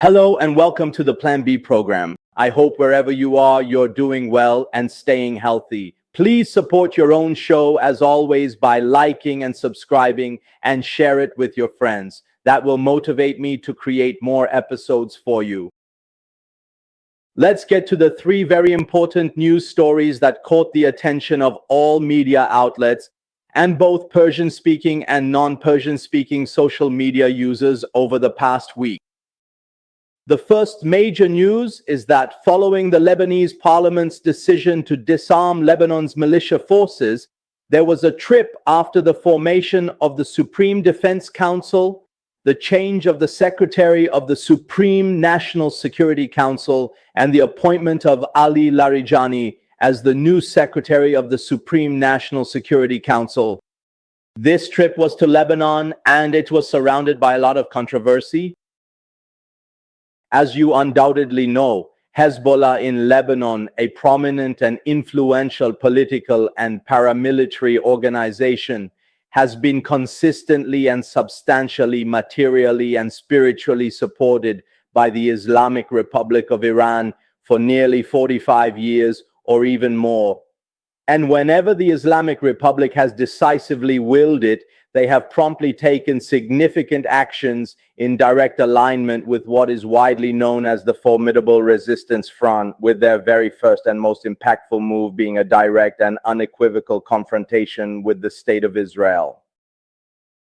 Hello and welcome to the Plan B program. I hope wherever you are, you're doing well and staying healthy. Please support your own show as always by liking and subscribing and share it with your friends. That will motivate me to create more episodes for you. Let's get to the three very important news stories that caught the attention of all media outlets and both Persian-speaking and non-Persian-speaking social media users over the past week. The first major news is that following the Lebanese parliament's decision to disarm Lebanon's militia forces, there was a trip after the formation of the Supreme Defense Council, the change of the Secretary of the Supreme National Security Council, and the appointment of Ali Larijani as the new Secretary of the Supreme National Security Council. This trip was to Lebanon, and it was surrounded by a lot of controversy. As you undoubtedly know, Hezbollah in Lebanon, a prominent and influential political and paramilitary organization, has been consistently and substantially materially and spiritually supported by the Islamic Republic of Iran for nearly 45 years or even more. And whenever the Islamic Republic has decisively willed it, they have promptly taken significant actions in direct alignment with what is widely known as the Formidable Resistance Front, with their very first and most impactful move being a direct and unequivocal confrontation with the State of Israel.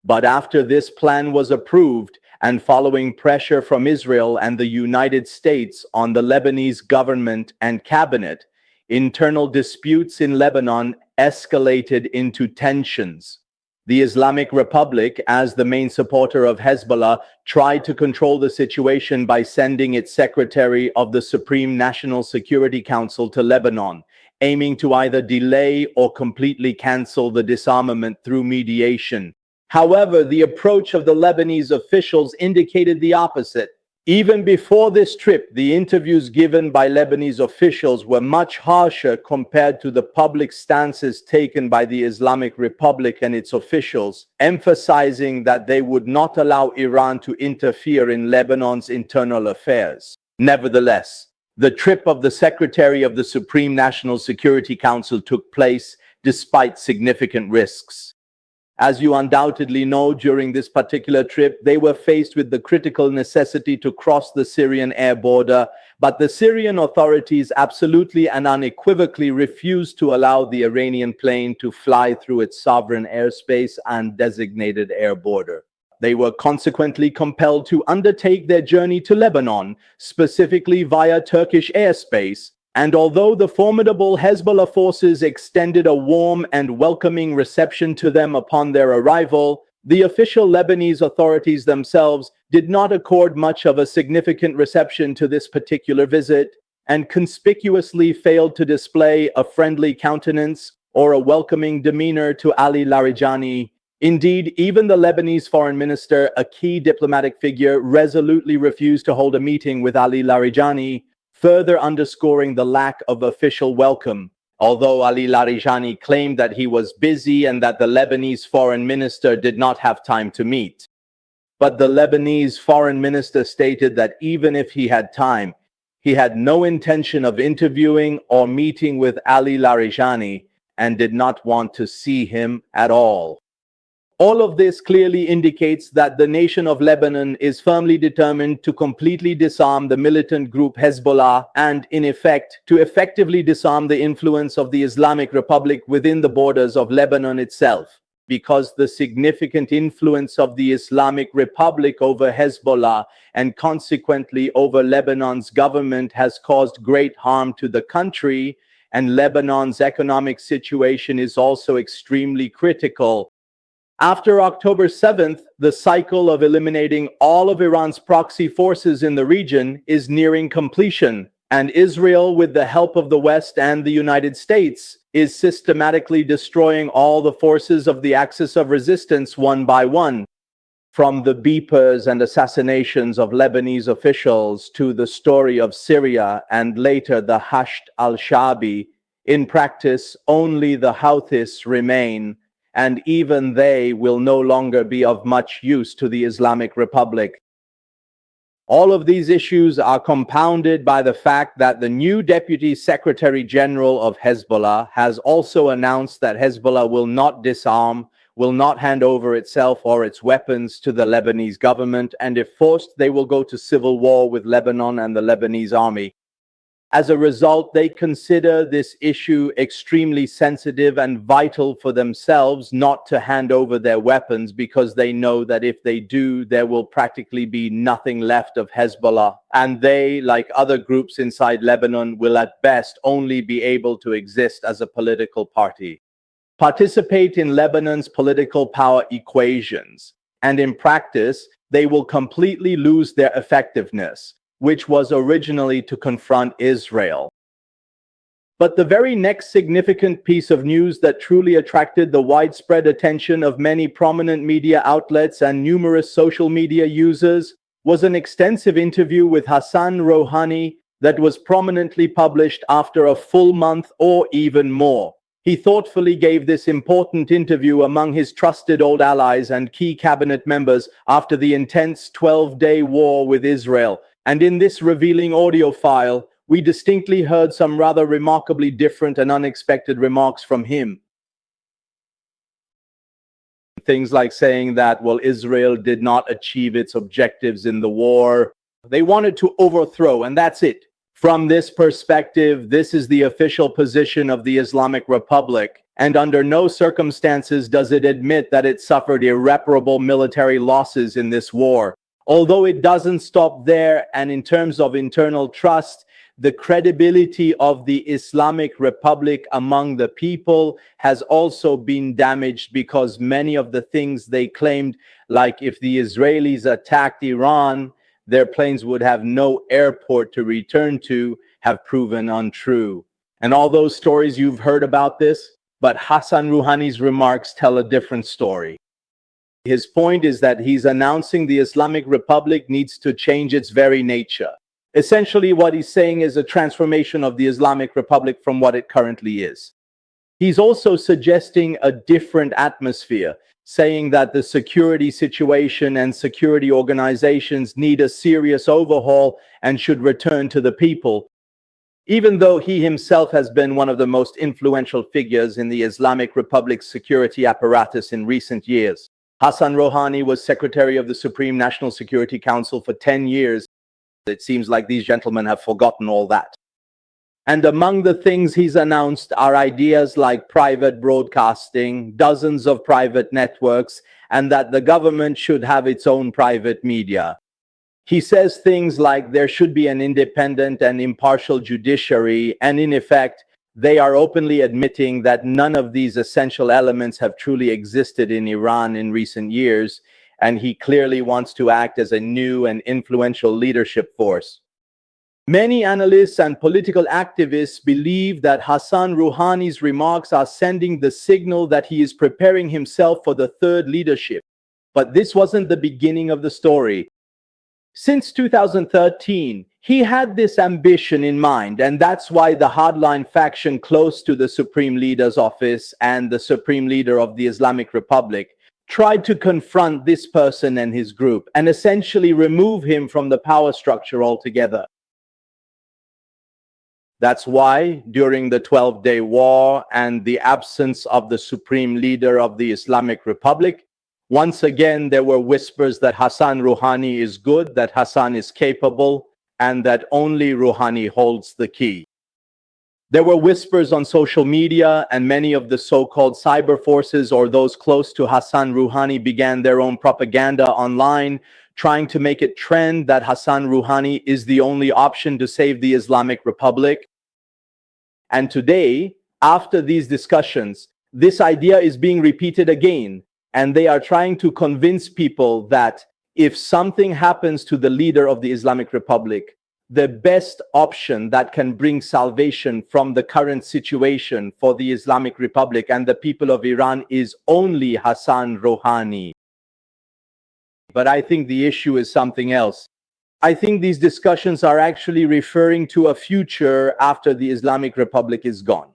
But after this plan was approved, and following pressure from Israel and the United States on the Lebanese government and cabinet, internal disputes in Lebanon escalated into tensions. The Islamic Republic, as the main supporter of Hezbollah, tried to control the situation by sending its Secretary of the Supreme National Security Council to Lebanon, aiming to either delay or completely cancel the disarmament through mediation. However, the approach of the Lebanese officials indicated the opposite. Even before this trip, the interviews given by Lebanese officials were much harsher compared to the public stances taken by the Islamic Republic and its officials, emphasizing that they would not allow Iran to interfere in Lebanon's internal affairs. Nevertheless, the trip of the Secretary of the Supreme National Security Council took place despite significant risks. As you undoubtedly know, during this particular trip, they were faced with the critical necessity to cross the Syrian air border, but the Syrian authorities absolutely and unequivocally refused to allow the Iranian plane to fly through its sovereign airspace and designated air border. They were consequently compelled to undertake their journey to Lebanon, specifically via Turkish airspace. And although the formidable Hezbollah forces extended a warm and welcoming reception to them upon their arrival, the official Lebanese authorities themselves did not accord much of a significant reception to this particular visit, and conspicuously failed to display a friendly countenance or a welcoming demeanor to Ali Larijani. Indeed, even the Lebanese foreign minister, a key diplomatic figure, resolutely refused to hold a meeting with Ali Larijani, further underscoring the lack of official welcome. Although Ali Larijani claimed that he was busy and that the Lebanese foreign minister did not have time to meet. But the Lebanese foreign minister stated that even if he had time, he had no intention of interviewing or meeting with Ali Larijani and did not want to see him at all. All of this clearly indicates that the nation of Lebanon is firmly determined to completely disarm the militant group Hezbollah and, in effect, to effectively disarm the influence of the Islamic Republic within the borders of Lebanon itself, because the significant influence of the Islamic Republic over Hezbollah and consequently over Lebanon's government has caused great harm to the country, and Lebanon's economic situation is also extremely critical. After October 7th, the cycle of eliminating all of Iran's proxy forces in the region is nearing completion, and Israel, with the help of the West and the United States, is systematically destroying all the forces of the axis of resistance one by one. From the beepers and assassinations of Lebanese officials to the story of Syria and later the Hasht al-Shaabi, in practice only the Houthis remain, and even they will no longer be of much use to the Islamic Republic. All of these issues are compounded by the fact that the new Deputy Secretary General of Hezbollah has also announced that Hezbollah will not disarm, will not hand over itself or its weapons to the Lebanese government, and if forced, they will go to civil war with Lebanon and the Lebanese army. As a result, they consider this issue extremely sensitive and vital for themselves not to hand over their weapons, because they know that if they do, there will practically be nothing left of Hezbollah. And they, like other groups inside Lebanon, will at best only be able to exist as a political party, participate in Lebanon's political power equations, and in practice, they will completely lose their effectiveness, which was originally to confront Israel. But the very next significant piece of news that truly attracted the widespread attention of many prominent media outlets and numerous social media users was an extensive interview with Hassan Rouhani that was prominently published after a full month or even more. He thoughtfully gave this important interview among his trusted old allies and key cabinet members after the intense 12-day war with Israel. And in this revealing audio file, we distinctly heard some rather remarkably different and unexpected remarks from him. Things like saying that, well, Israel did not achieve its objectives in the war. They wanted to overthrow, and that's it. From this perspective, this is the official position of the Islamic Republic, and under no circumstances does it admit that it suffered irreparable military losses in this war. Although it doesn't stop there, and in terms of internal trust, the credibility of the Islamic Republic among the people has also been damaged, because many of the things they claimed, like if the Israelis attacked Iran, their planes would have no airport to return to, have proven untrue. And all those stories you've heard about this, but Hassan Rouhani's remarks tell a different story. His point is that he's announcing the Islamic Republic needs to change its very nature. Essentially, what he's saying is a transformation of the Islamic Republic from what it currently is. He's also suggesting a different atmosphere, saying that the security situation and security organizations need a serious overhaul and should return to the people. Even though he himself has been one of the most influential figures in the Islamic Republic's security apparatus in recent years. Hassan Rouhani was Secretary of the Supreme National Security Council for 10 years. It seems like these gentlemen have forgotten all that. And among the things he's announced are ideas like private broadcasting, dozens of private networks, and that the government should have its own private media. He says things like there should be an independent and impartial judiciary, and in effect, they are openly admitting that none of these essential elements have truly existed in Iran in recent years, and he clearly wants to act as a new and influential leadership force. Many analysts and political activists believe that Hassan Rouhani's remarks are sending the signal that he is preparing himself for the third leadership. But this wasn't the beginning of the story. Since 2013, he had this ambition in mind, and that's why the hardline faction close to the Supreme Leader's office and the Supreme Leader of the Islamic Republic tried to confront this person and his group and essentially remove him from the power structure altogether. That's why, during the 12-day war and the absence of the Supreme Leader of the Islamic Republic, once again there were whispers that Hassan Rouhani is good, that Hassan is capable, and that only Rouhani holds the key. There were whispers on social media, and many of the so-called cyber forces or those close to Hassan Rouhani began their own propaganda online, trying to make it trend that Hassan Rouhani is the only option to save the Islamic Republic. And today, after these discussions, this idea is being repeated again, and they are trying to convince people that if something happens to the leader of the Islamic Republic, the best option that can bring salvation from the current situation for the Islamic Republic and the people of Iran is only Hassan Rouhani. But I think the issue is something else. I think these discussions are actually referring to a future after the Islamic Republic is gone.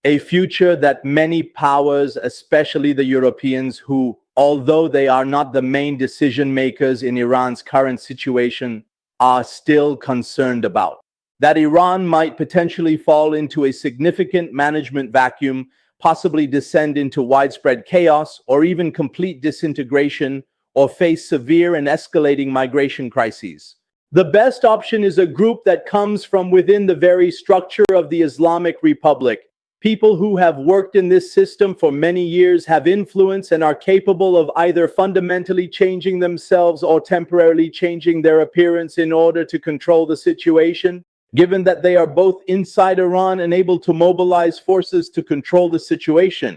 A future that many powers, especially the Europeans, who, although they are not the main decision makers in Iran's current situation, are still concerned about. That Iran might potentially fall into a significant management vacuum, possibly descend into widespread chaos, or even complete disintegration, or face severe and escalating migration crises. The best option is a group that comes from within the very structure of the Islamic Republic. People who have worked in this system for many years, have influence, and are capable of either fundamentally changing themselves or temporarily changing their appearance in order to control the situation. Given that they are both inside Iran and able to mobilize forces to control the situation.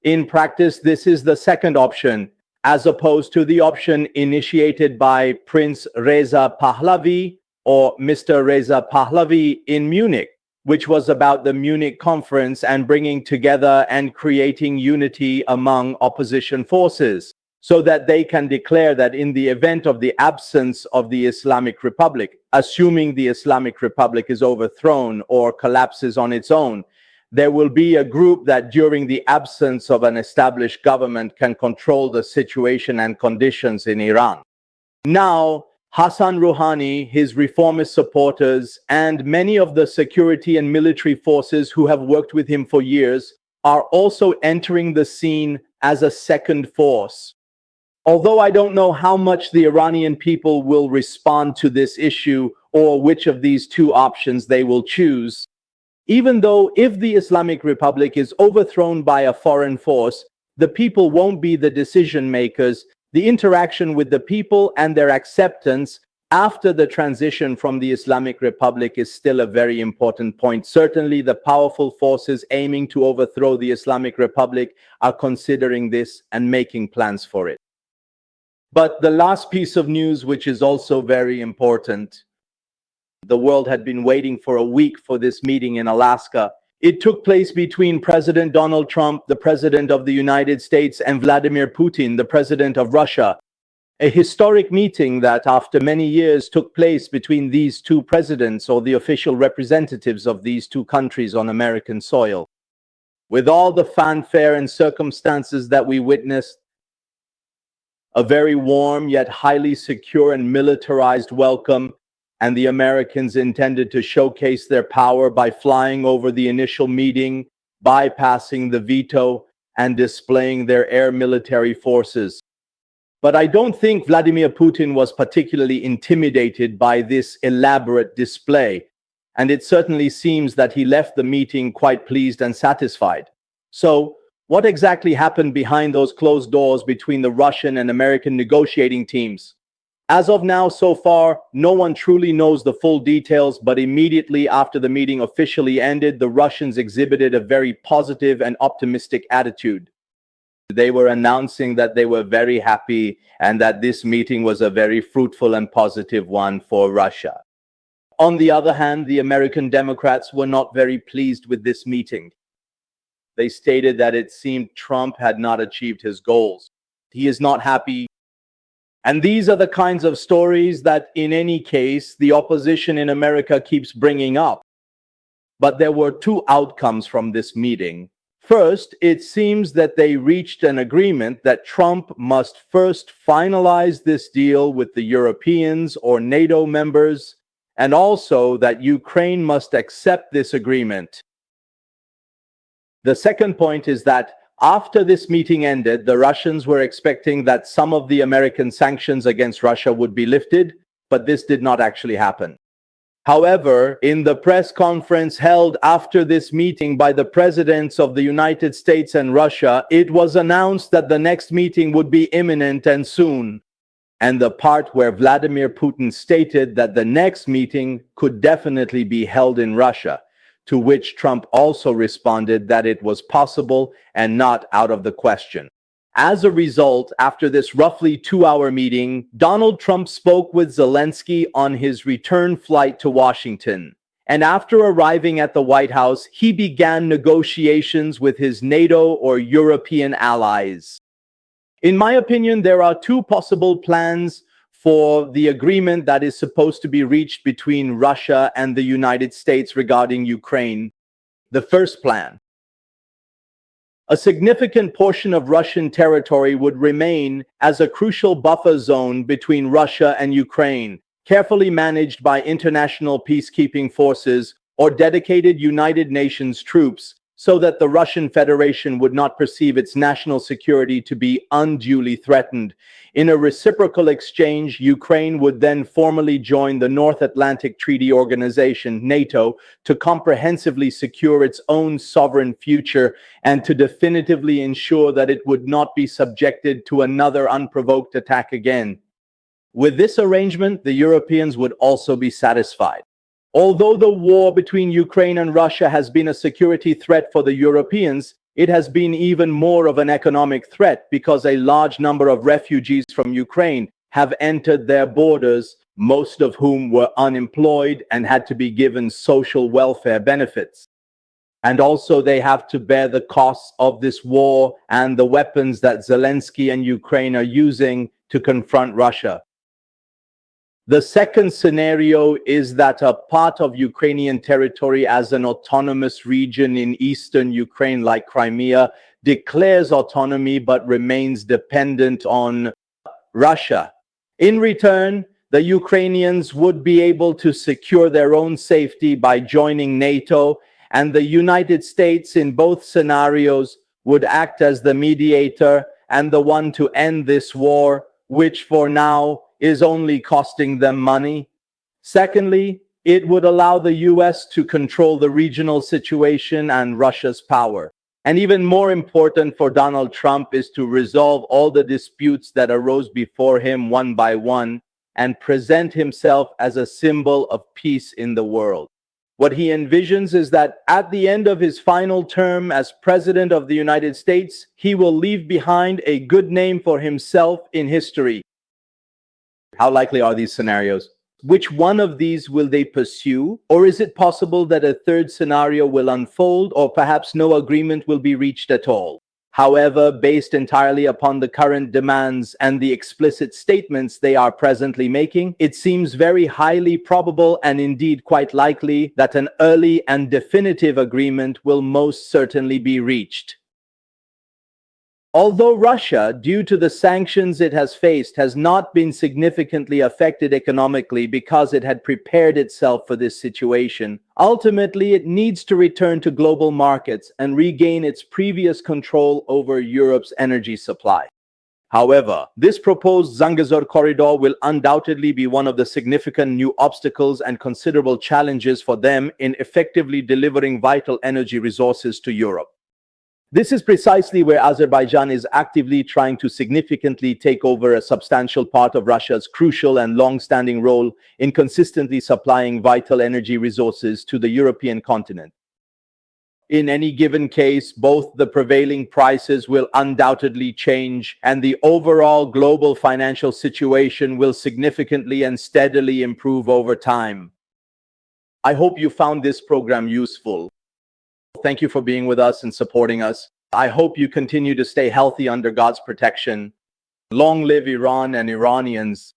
In practice, this is the second option, as opposed to the option initiated by Prince Reza Pahlavi or Mr. Reza Pahlavi in Munich, which was about the Munich conference and bringing together and creating unity among opposition forces, so that they can declare that in the event of the absence of the Islamic Republic, assuming the Islamic Republic is overthrown or collapses on its own, there will be a group that during the absence of an established government can control the situation and conditions in Iran. Now, Hassan Rouhani, his reformist supporters, and many of the security and military forces who have worked with him for years are also entering the scene as a second force. Although I don't know how much the Iranian people will respond to this issue or which of these two options they will choose, even though if the Islamic Republic is overthrown by a foreign force, the people won't be the decision makers. The interaction with the people and their acceptance after the transition from the Islamic Republic is still a very important point. Certainly, the powerful forces aiming to overthrow the Islamic Republic are considering this and making plans for it. But the last piece of news, which is also very important, the world had been waiting for a week for this meeting in Alaska. It took place between President Donald Trump, the President of the United States, and Vladimir Putin, the President of Russia. A historic meeting that, after many years, took place between these two presidents, or the official representatives of these two countries on American soil. With all the fanfare and circumstances that we witnessed, a very warm yet highly secure and militarized welcome, and the Americans intended to showcase their power by flying over the initial meeting, bypassing the veto, and displaying their air military forces. But I don't think Vladimir Putin was particularly intimidated by this elaborate display, and it certainly seems that he left the meeting quite pleased and satisfied. So, what exactly happened behind those closed doors between the Russian and American negotiating teams? As of now, so far, no one truly knows the full details, but immediately after the meeting officially ended, the Russians exhibited a very positive and optimistic attitude. They were announcing that they were very happy and that this meeting was a very fruitful and positive one for Russia. On the other hand, the American Democrats were not very pleased with this meeting. They stated that it seemed Trump had not achieved his goals. He is not happy. And these are the kinds of stories that, in any case, the opposition in America keeps bringing up. But there were two outcomes from this meeting. First, it seems that they reached an agreement that Trump must first finalize this deal with the Europeans or NATO members, and also that Ukraine must accept this agreement. The second point is that after this meeting ended, the Russians were expecting that some of the American sanctions against Russia would be lifted, but this did not actually happen. However, in the press conference held after this meeting by the presidents of the United States and Russia, it was announced that the next meeting would be imminent and soon. And the part where Vladimir Putin stated that the next meeting could definitely be held in Russia, to which Trump also responded that it was possible and not out of the question. As a result, after this roughly 2-hour meeting, Donald Trump spoke with Zelensky on his return flight to Washington. And after arriving at the White House, he began negotiations with his NATO or European allies. In my opinion, there are two possible plans for the agreement that is supposed to be reached between Russia and the United States regarding Ukraine. The first plan: a significant portion of Russian territory would remain as a crucial buffer zone between Russia and Ukraine, carefully managed by international peacekeeping forces or dedicated United Nations troops, so that the Russian Federation would not perceive its national security to be unduly threatened. In a reciprocal exchange, Ukraine would then formally join the North Atlantic Treaty Organization, NATO, to comprehensively secure its own sovereign future and to definitively ensure that it would not be subjected to another unprovoked attack again. With this arrangement, the Europeans would also be satisfied. Although the war between Ukraine and Russia has been a security threat for the Europeans, it has been even more of an economic threat because a large number of refugees from Ukraine have entered their borders, most of whom were unemployed and had to be given social welfare benefits. And also they have to bear the costs of this war and the weapons that Zelensky and Ukraine are using to confront Russia. The second scenario is that a part of Ukrainian territory as an autonomous region in eastern Ukraine, like Crimea, declares autonomy but remains dependent on Russia. In return, the Ukrainians would be able to secure their own safety by joining NATO, and the United States in both scenarios would act as the mediator and the one to end this war, which for now is only costing them money. Secondly, it would allow the US to control the regional situation and Russia's power. And even more important for Donald Trump is to resolve all the disputes that arose before him one by one and present himself as a symbol of peace in the world. What he envisions is that at the end of his final term as President of the United States, he will leave behind a good name for himself in history. How likely are these scenarios? Which one of these will they pursue? Or is it possible that a third scenario will unfold, or perhaps no agreement will be reached at all? However, based entirely upon the current demands and the explicit statements they are presently making, it seems very highly probable and indeed quite likely that an early and definitive agreement will most certainly be reached. Although Russia, due to the sanctions it has faced, has not been significantly affected economically because it had prepared itself for this situation, ultimately it needs to return to global markets and regain its previous control over Europe's energy supply. However, this proposed Zangezur corridor will undoubtedly be one of the significant new obstacles and considerable challenges for them in effectively delivering vital energy resources to Europe. This is precisely where Azerbaijan is actively trying to significantly take over a substantial part of Russia's crucial and long-standing role in consistently supplying vital energy resources to the European continent. In any given case, both the prevailing prices will undoubtedly change, and the overall global financial situation will significantly and steadily improve over time. I hope you found this program useful. Thank you for being with us and supporting us. I hope you continue to stay healthy under God's protection. Long live Iran and Iranians.